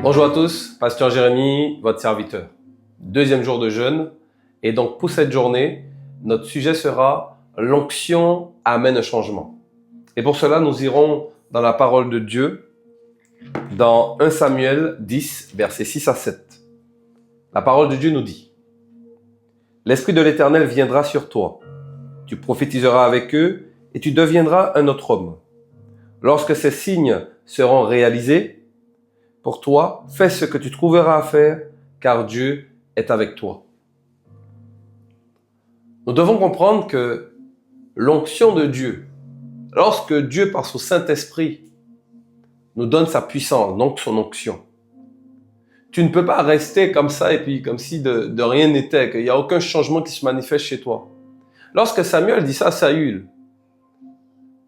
Bonjour à tous, Pasteur Jérémy, votre serviteur. Deuxième jour de jeûne. Et donc pour cette journée, notre sujet sera « L'onction amène un changement ». Et pour cela, nous irons dans la parole de Dieu, dans 1 Samuel 10, versets 6 à 7. La parole de Dieu nous dit « L'Esprit de l'Éternel viendra sur toi. Tu prophétiseras avec eux et tu deviendras un autre homme. Lorsque ces signes seront réalisés, pour toi, fais ce que tu trouveras à faire, car Dieu est avec toi. » Nous devons comprendre que l'onction de Dieu, lorsque Dieu, par son Saint-Esprit, nous donne sa puissance, donc son onction, tu ne peux pas rester comme ça et puis comme si de rien n'était, qu'il n'y a aucun changement qui se manifeste chez toi. Lorsque Samuel dit ça à Saül,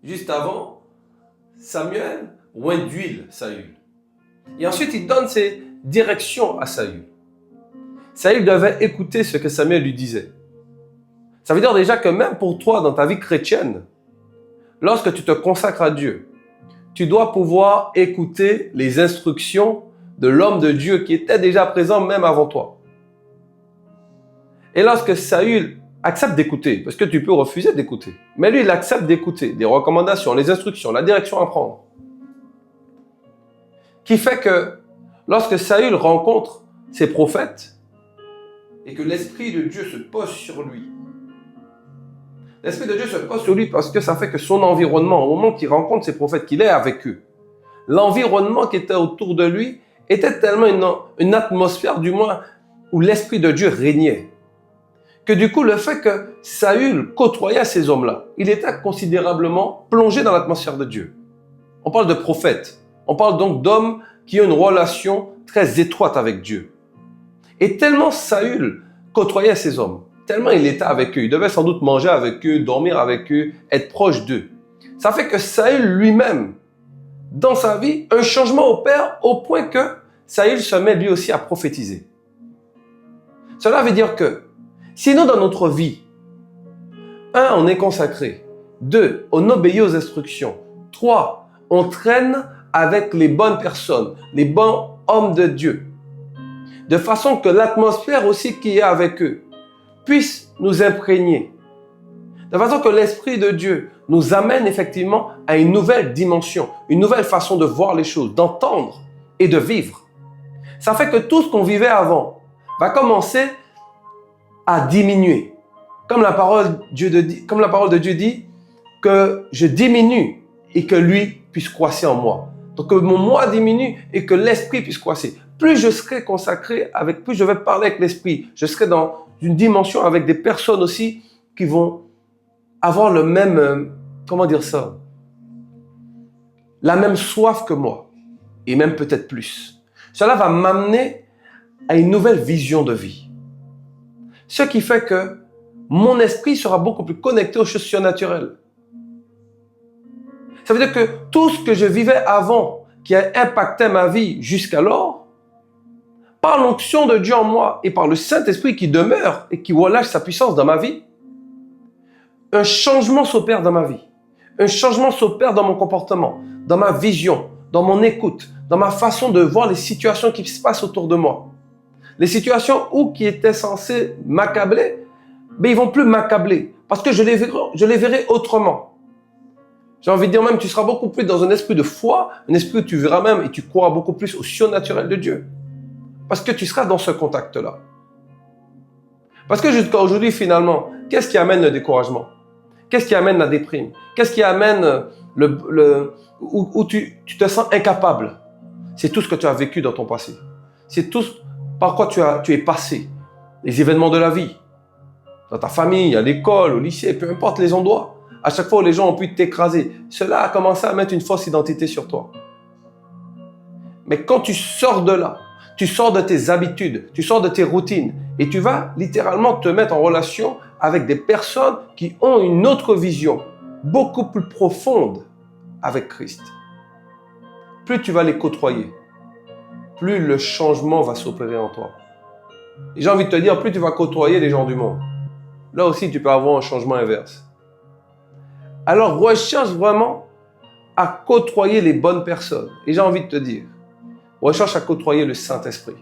juste avant, Samuel oint d'huile Saül. Et ensuite, il donne ses directions à Saül. Saül devait écouter ce que Samuel lui disait. Ça veut dire déjà que même pour toi, dans ta vie chrétienne, lorsque tu te consacres à Dieu, tu dois pouvoir écouter les instructions de l'homme de Dieu qui était déjà présent même avant toi. Et lorsque Saül accepte d'écouter, parce que tu peux refuser d'écouter, mais lui, il accepte d'écouter les recommandations, les instructions, la direction à prendre, qui fait que lorsque Saül rencontre ses prophètes et que l'Esprit de Dieu se pose sur lui, l'Esprit de Dieu se pose sur lui parce que ça fait que son environnement, au moment qu'il rencontre ses prophètes, qu'il est avec eux, l'environnement qui était autour de lui était tellement une atmosphère, du moins, où l'Esprit de Dieu régnait, que du coup, le fait que Saül côtoyait ces hommes-là, il était considérablement plongé dans l'atmosphère de Dieu. On parle de prophètes. On parle donc d'hommes qui ont une relation très étroite avec Dieu. Et tellement Saül côtoyait ces hommes, tellement il était avec eux, il devait sans doute manger avec eux, dormir avec eux, être proche d'eux. Ça fait que Saül lui-même, dans sa vie, un changement opère au point que Saül se met lui aussi à prophétiser. Cela veut dire que si nous, dans notre vie, 1, on est consacré, 2, on obéit aux instructions, 3, on traîne avec les bonnes personnes, les bons hommes de Dieu, de façon que l'atmosphère aussi qui est avec eux puisse nous imprégner, de façon que l'Esprit de Dieu nous amène effectivement à une nouvelle dimension, une nouvelle façon de voir les choses, d'entendre et de vivre. Ça fait que tout ce qu'on vivait avant va commencer à diminuer. Comme la parole de Dieu dit, que je diminue et que lui puisse croître en moi. Donc que mon moi diminue et que l'esprit puisse croître. Plus je serai consacré plus je vais parler avec l'esprit, je serai dans une dimension avec des personnes aussi qui vont avoir le même, la même soif que moi, et même peut-être plus. Cela va m'amener à une nouvelle vision de vie. Ce qui fait que mon esprit sera beaucoup plus connecté aux choses surnaturelles. Ça veut dire que tout ce que je vivais avant, qui a impacté ma vie jusqu'alors, par l'onction de Dieu en moi et par le Saint-Esprit qui demeure et qui relâche sa puissance dans ma vie, un changement s'opère dans ma vie. Un changement s'opère dans mon comportement, dans ma vision, dans mon écoute, dans ma façon de voir les situations qui se passent autour de moi. Les situations qui étaient censées m'accabler, mais ils vont plus m'accabler parce que je les verrai autrement. J'ai envie de dire même, tu seras beaucoup plus dans un esprit de foi, un esprit où tu verras même et tu croiras beaucoup plus au surnaturel de Dieu. Parce que tu seras dans ce contact-là. Parce que jusqu'à aujourd'hui, finalement, qu'est-ce qui amène le découragement? Qu'est-ce qui amène la déprime? Qu'est-ce qui amène où tu te sens incapable? C'est tout ce que tu as vécu dans ton passé. C'est tout par quoi tu es passé. Les événements de la vie. Dans ta famille, à l'école, au lycée, peu importe les endroits. À chaque fois où les gens ont pu t'écraser, cela a commencé à mettre une fausse identité sur toi. Mais quand tu sors de là, tu sors de tes habitudes, tu sors de tes routines et tu vas littéralement te mettre en relation avec des personnes qui ont une autre vision, beaucoup plus profonde avec Christ. Plus tu vas les côtoyer, plus le changement va s'opérer en toi. Et j'ai envie de te dire, plus tu vas côtoyer les gens du monde, là aussi tu peux avoir un changement inverse. Alors recherche vraiment à côtoyer les bonnes personnes. Et j'ai envie de te dire, Recherche à côtoyer le Saint-Esprit.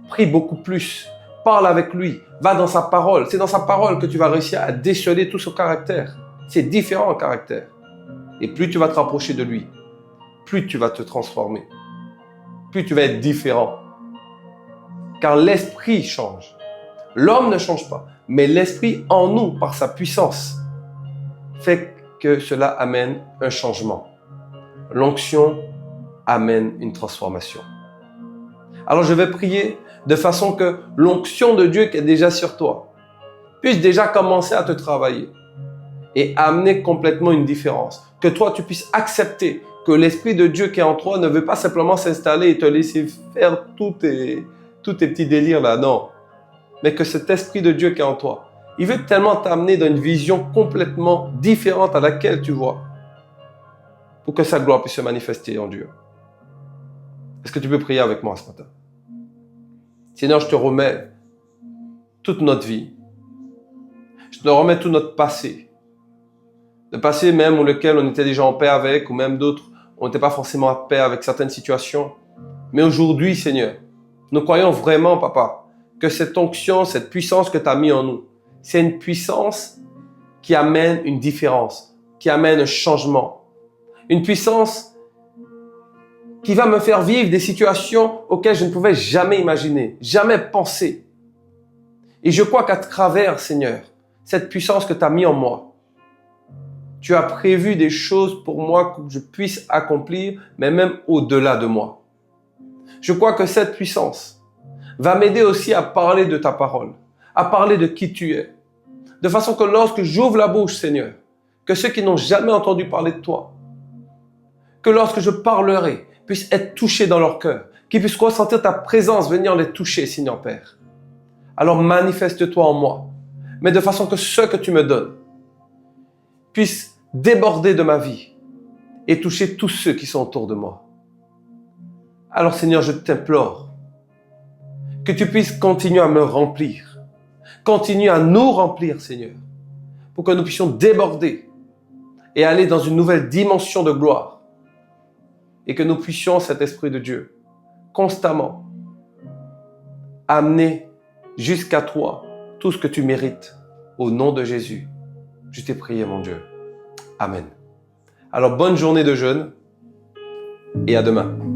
Prie beaucoup plus. Parle avec lui. Va dans sa parole. C'est dans sa parole que tu vas réussir à déceler tout son caractère. C'est différent en caractère. Et plus tu vas te rapprocher de lui, plus tu vas te transformer. Plus tu vas être différent. Car l'esprit change. L'homme ne change pas. Mais l'esprit en nous, par sa puissance, fait que cela amène un changement. L'onction amène une transformation. Alors je vais prier de façon que l'onction de Dieu qui est déjà sur toi puisse déjà commencer à te travailler et amener complètement une différence. Que toi tu puisses accepter que l'Esprit de Dieu qui est en toi ne veut pas simplement s'installer et te laisser faire tous tes petits délires là, non. Mais que cet Esprit de Dieu qui est en toi, il veut tellement t'amener dans une vision complètement différente à laquelle tu vois pour que sa gloire puisse se manifester en Dieu. Est-ce que tu peux prier avec moi ce matin? Seigneur, je te remets toute notre vie. Je te remets tout notre passé. Le passé même ou lequel on était déjà en paix avec, ou même d'autres, on n'était pas forcément en paix avec certaines situations. Mais aujourd'hui, Seigneur, nous croyons vraiment, Papa, que cette onction, cette puissance que tu as mis en nous, c'est une puissance qui amène une différence, qui amène un changement. Une puissance qui va me faire vivre des situations auxquelles je ne pouvais jamais imaginer, jamais penser. Et je crois qu'à travers, Seigneur, cette puissance que tu as mis en moi, tu as prévu des choses pour moi que je puisse accomplir, mais même au-delà de moi. Je crois que cette puissance va m'aider aussi à parler de ta parole, à parler de qui tu es. De façon que lorsque j'ouvre la bouche, Seigneur, que ceux qui n'ont jamais entendu parler de toi, que lorsque je parlerai, puissent être touchés dans leur cœur, qu'ils puissent ressentir ta présence venir les toucher, Seigneur Père. Alors manifeste-toi en moi, mais de façon que ce que tu me donnes puisse déborder de ma vie et toucher tous ceux qui sont autour de moi. Alors Seigneur, je t'implore que tu puisses continuer à me remplir, continuer à nous remplir, Seigneur, pour que nous puissions déborder et aller dans une nouvelle dimension de gloire. Et que nous puissions, cet Esprit de Dieu, constamment amener jusqu'à toi tout ce que tu mérites. Au nom de Jésus, je t'ai prié, mon Dieu. Amen. Alors, bonne journée de jeûne et à demain.